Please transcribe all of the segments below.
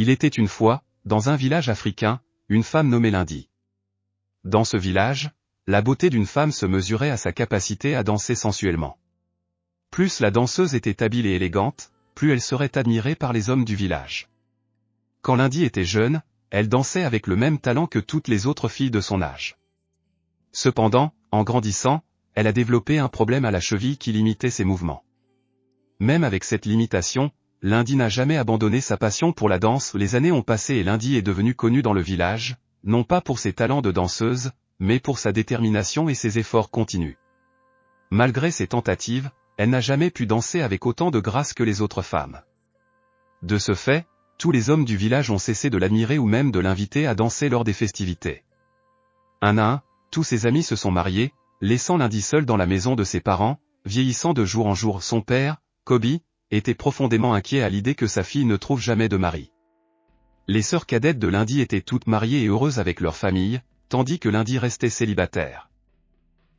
Il était une fois, dans un village africain, une femme nommée Lundi. Dans ce village, la beauté d'une femme se mesurait à sa capacité à danser sensuellement. Plus la danseuse était habile et élégante, plus elle serait admirée par les hommes du village. Quand Lundi était jeune, elle dansait avec le même talent que toutes les autres filles de son âge. Cependant, en grandissant, elle a développé un problème à la cheville qui limitait ses mouvements. Même avec cette limitation, Lundi n'a jamais abandonné sa passion pour la danse. Les années ont passé et Lundi est devenue connue dans le village, non pas pour ses talents de danseuse, mais pour sa détermination et ses efforts continus. Malgré ses tentatives, elle n'a jamais pu danser avec autant de grâce que les autres femmes. De ce fait, tous les hommes du village ont cessé de l'admirer ou même de l'inviter à danser lors des festivités. Un à un, tous ses amis se sont mariés, laissant Lundi seul dans la maison de ses parents, vieillissant de jour en jour. Son père, Kobe, était profondément inquiet à l'idée que sa fille ne trouve jamais de mari. Les sœurs cadettes de Lundi étaient toutes mariées et heureuses avec leur famille, tandis que Lundi restait célibataire.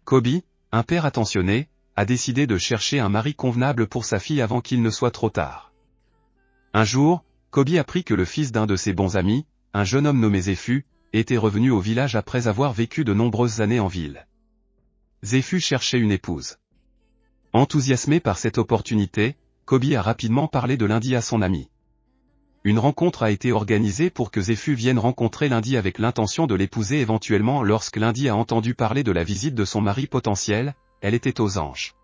Kobe, un père attentionné, a décidé de chercher un mari convenable pour sa fille avant qu'il ne soit trop tard. Un jour, Kobe apprit que le fils d'un de ses bons amis, un jeune homme nommé Zephu, était revenu au village après avoir vécu de nombreuses années en ville. Zephu cherchait une épouse. Enthousiasmé par cette opportunité, Kobe a rapidement parlé de Lundi à son ami. Une rencontre a été organisée pour que Zephu vienne rencontrer Lundi avec l'intention de l'épouser éventuellement. Lorsque Lundi a entendu parler de la visite de son mari potentiel, elle était aux anges.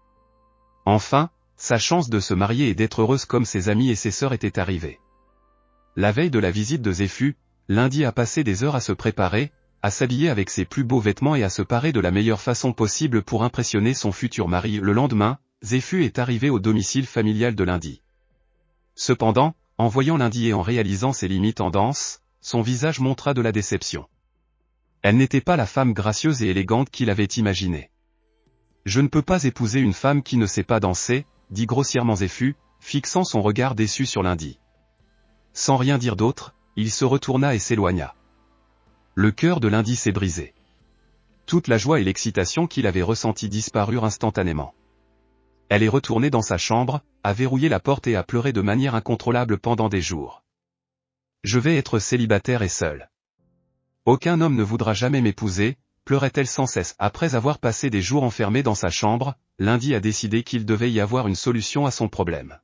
Enfin, sa chance de se marier et d'être heureuse comme ses amis et ses sœurs était arrivée. La veille de la visite de Zephu, Lundi a passé des heures à se préparer, à s'habiller avec ses plus beaux vêtements et à se parer de la meilleure façon possible pour impressionner son futur mari. Le lendemain, Zephu est arrivé au domicile familial de Lundi. Cependant, en voyant Lundi et en réalisant ses limites en danse, son visage montra de la déception. Elle n'était pas la femme gracieuse et élégante qu'il avait imaginée. « Je ne peux pas épouser une femme qui ne sait pas danser », dit grossièrement Zephu, fixant son regard déçu sur Lundi. Sans rien dire d'autre, il se retourna et s'éloigna. Le cœur de Lundi s'est brisé. Toute la joie et l'excitation qu'il avait ressenties disparurent instantanément. Elle est retournée dans sa chambre, a verrouillé la porte et a pleuré de manière incontrôlable pendant des jours. « Je vais être célibataire et seule. Aucun homme ne voudra jamais m'épouser », pleurait-elle sans cesse. Après avoir passé des jours enfermée dans sa chambre, Lundi a décidé qu'il devait y avoir une solution à son problème.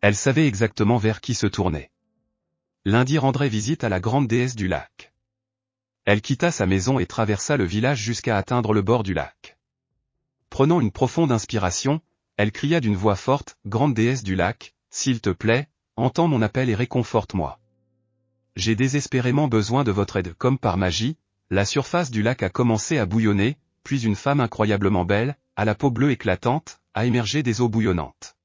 Elle savait exactement vers qui se tourner. Lundi rendrait visite à la grande déesse du lac. Elle quitta sa maison et traversa le village jusqu'à atteindre le bord du lac. Prenant une profonde inspiration, elle cria d'une voix forte, « Grande déesse du lac, s'il te plaît, entends mon appel et réconforte-moi. J'ai désespérément besoin de votre aide. » Comme par magie, la surface du lac a commencé à bouillonner, puis une femme incroyablement belle, à la peau bleue éclatante, a émergé des eaux bouillonnantes.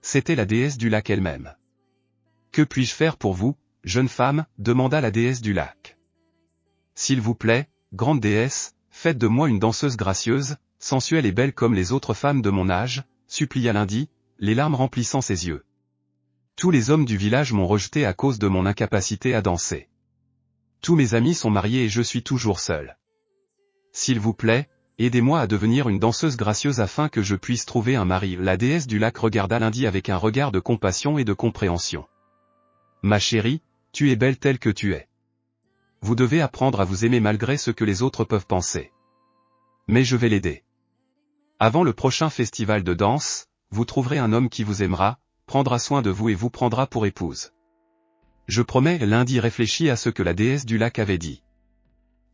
C'était la déesse du lac elle-même. « Que puis-je faire pour vous, jeune femme ?» demanda la déesse du lac. « S'il vous plaît, grande déesse, faites de moi une danseuse gracieuse, sensuelle et belle comme les autres femmes de mon âge, » supplia Lundi, les larmes remplissant ses yeux. « Tous les hommes du village m'ont rejeté à cause de mon incapacité à danser. Tous mes amis sont mariés et je suis toujours seule. S'il vous plaît, aidez-moi à devenir une danseuse gracieuse afin que je puisse trouver un mari. » La déesse du lac regarda Lundi avec un regard de compassion et de compréhension. « Ma chérie, tu es belle telle que tu es. Vous devez apprendre à vous aimer malgré ce que les autres peuvent penser. Mais je vais l'aider. Avant le prochain festival de danse, vous trouverez un homme qui vous aimera, prendra soin de vous et vous prendra pour épouse. Je promets. » Lundi réfléchit à ce que la déesse du lac avait dit.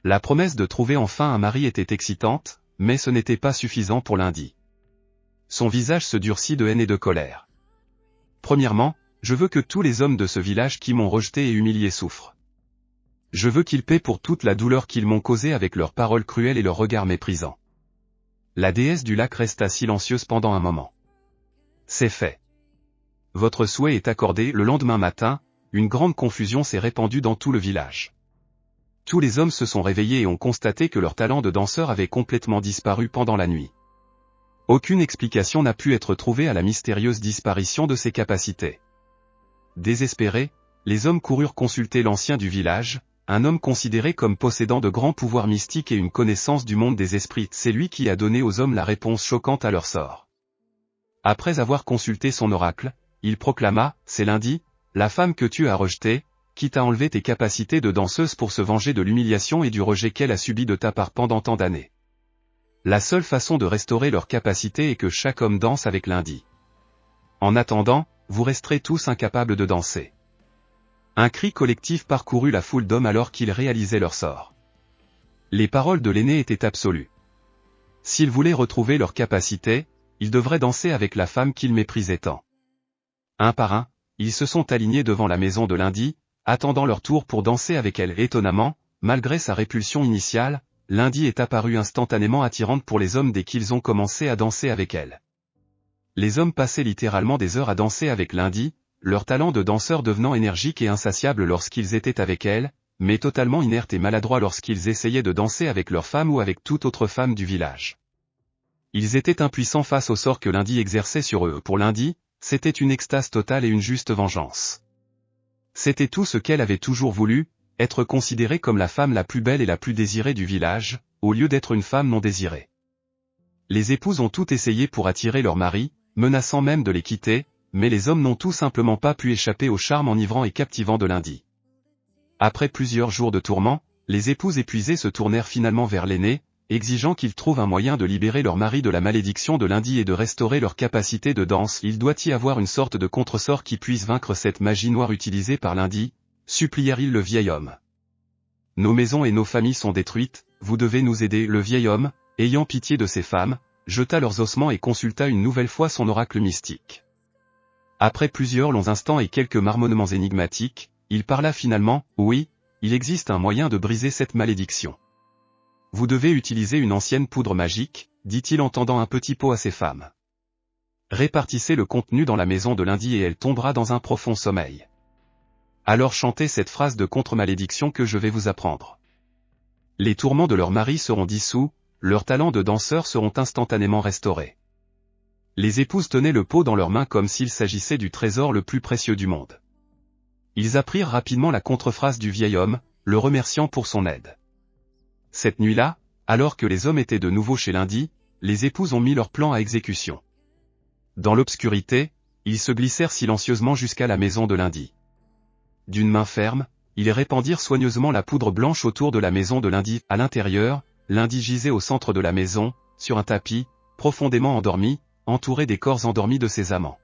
La promesse de trouver enfin un mari était excitante, mais ce n'était pas suffisant pour Lundi. Son visage se durcit de haine et de colère. « Premièrement, je veux que tous les hommes de ce village qui m'ont rejeté et humilié souffrent. Je veux qu'ils paient pour toute la douleur qu'ils m'ont causée avec leurs paroles cruelles et leurs regards méprisants. » La déesse du lac resta silencieuse pendant un moment. « C'est fait. Votre souhait est accordé. » Le lendemain matin, une grande confusion s'est répandue dans tout le village. Tous les hommes se sont réveillés et ont constaté que leur talent de danseur avait complètement disparu pendant la nuit. Aucune explication n'a pu être trouvée à la mystérieuse disparition de ses capacités. Désespérés, les hommes coururent consulter l'ancien du village, un homme considéré comme possédant de grands pouvoirs mystiques et une connaissance du monde des esprits. C'est lui qui a donné aux hommes la réponse choquante à leur sort. Après avoir consulté son oracle, il proclama, « C'est Lundi, la femme que tu as rejetée, qui t'a enlevé tes capacités de danseuse pour se venger de l'humiliation et du rejet qu'elle a subi de ta part pendant tant d'années. La seule façon de restaurer leurs capacités est que chaque homme danse avec lundi. En attendant, vous resterez tous incapables de danser. Un cri collectif parcourut la foule d'hommes alors qu'ils réalisaient leur sort. Les paroles de l'aîné étaient absolues. S'ils voulaient retrouver leurs capacités, ils devraient danser avec la femme qu'ils méprisaient tant. Un par un, ils se sont alignés devant la maison de lundi, attendant leur tour pour danser avec elle. Étonnamment, malgré sa répulsion initiale, lundi est apparue instantanément attirante pour les hommes dès qu'ils ont commencé à danser avec elle. Les hommes passaient littéralement des heures à danser avec lundi, leur talent de danseur devenant énergique et insatiable lorsqu'ils étaient avec elle, mais totalement inertes et maladroits lorsqu'ils essayaient de danser avec leur femme ou avec toute autre femme du village. Ils étaient impuissants face au sort que lundi exerçait sur eux. Pour lundi, c'était une extase totale et une juste vengeance. C'était tout ce qu'elle avait toujours voulu, être considérée comme la femme la plus belle et la plus désirée du village, au lieu d'être une femme non désirée. Les épouses ont tout essayé pour attirer leur mari, menaçant même de les quitter, mais les hommes n'ont tout simplement pas pu échapper au charme enivrant et captivant de lundi. Après plusieurs jours de tourments, les épouses épuisées se tournèrent finalement vers l'aîné, exigeant qu'il trouve un moyen de libérer leur mari de la malédiction de lundi et de restaurer leur capacité de danse. Il doit y avoir une sorte de contresort qui puisse vaincre cette magie noire utilisée par lundi, supplièrent-ils le vieil homme. Nos maisons et nos familles sont détruites, vous devez nous aider. Le vieil homme, ayant pitié de ces femmes, jeta leurs ossements et consulta une nouvelle fois son oracle mystique. Après plusieurs longs instants et quelques marmonnements énigmatiques, il parla finalement. Oui, il existe un moyen de briser cette malédiction. Vous devez utiliser une ancienne poudre magique, dit-il en tendant un petit pot à ses femmes. Répartissez le contenu dans la maison de lundi et elle tombera dans un profond sommeil. Alors chantez cette phrase de contre-malédiction que je vais vous apprendre. Les tourments de leur mari seront dissous, leurs talents de danseurs seront instantanément restaurés. Les épouses tenaient le pot dans leurs mains comme s'il s'agissait du trésor le plus précieux du monde. Ils apprirent rapidement la contrephrase du vieil homme, le remerciant pour son aide. Cette nuit-là, alors que les hommes étaient de nouveau chez lundi, les épouses ont mis leur plan à exécution. Dans l'obscurité, ils se glissèrent silencieusement jusqu'à la maison de lundi. D'une main ferme, ils répandirent soigneusement la poudre blanche autour de la maison de lundi. À l'intérieur, lundi gisait au centre de la maison, sur un tapis, profondément endormi, entouré des corps endormis de ses amants.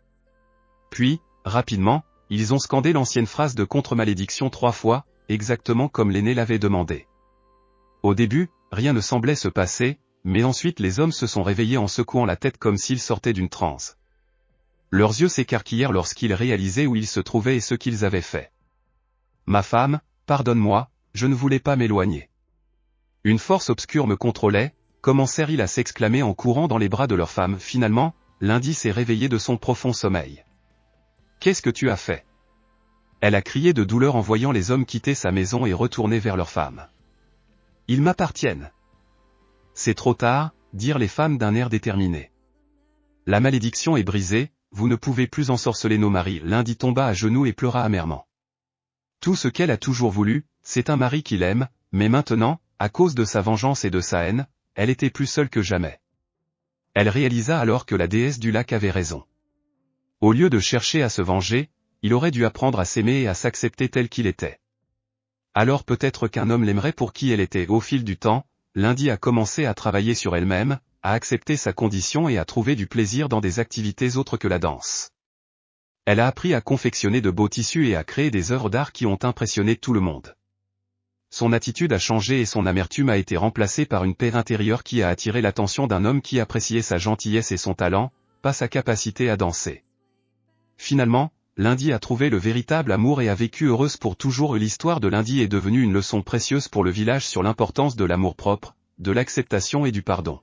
Puis, rapidement, ils ont scandé l'ancienne phrase de contre-malédiction 3 fois, exactement comme l'aîné l'avait demandé. Au début, rien ne semblait se passer, mais ensuite les hommes se sont réveillés en secouant la tête comme s'ils sortaient d'une transe. Leurs yeux s'écarquillèrent lorsqu'ils réalisaient où ils se trouvaient et ce qu'ils avaient fait. « Ma femme, pardonne-moi, je ne voulais pas m'éloigner. Une force obscure me contrôlait », commencèrent-ils à s'exclamer en courant dans les bras de leur femme. Finalement, lundi s'est réveillé de son profond sommeil. « Qu'est-ce que tu as fait ?» Elle a crié de douleur en voyant les hommes quitter sa maison et retourner vers leur femme. « Ils m'appartiennent. » « C'est trop tard, dirent les femmes d'un air déterminé. « La malédiction est brisée, vous ne pouvez plus ensorceler nos maris. » Lundi tomba à genoux et pleura amèrement. Tout ce qu'elle a toujours voulu, c'est un mari qui l'aime, mais maintenant, à cause de sa vengeance et de sa haine, elle était plus seule que jamais. Elle réalisa alors que la déesse du lac avait raison. Au lieu de chercher à se venger, il aurait dû apprendre à s'aimer et à s'accepter tel qu'il était. Alors peut-être qu'un homme l'aimerait pour qui elle était. Au fil du temps, lundi a commencé à travailler sur elle-même, à accepter sa condition et à trouver du plaisir dans des activités autres que la danse. Elle a appris à confectionner de beaux tissus et à créer des œuvres d'art qui ont impressionné tout le monde. Son attitude a changé et son amertume a été remplacée par une paix intérieure qui a attiré l'attention d'un homme qui appréciait sa gentillesse et son talent, pas sa capacité à danser. Finalement, Lundi a trouvé le véritable amour et a vécu heureuse pour toujours. L'histoire de Lundi est devenue une leçon précieuse pour le village sur l'importance de l'amour-propre, de l'acceptation et du pardon.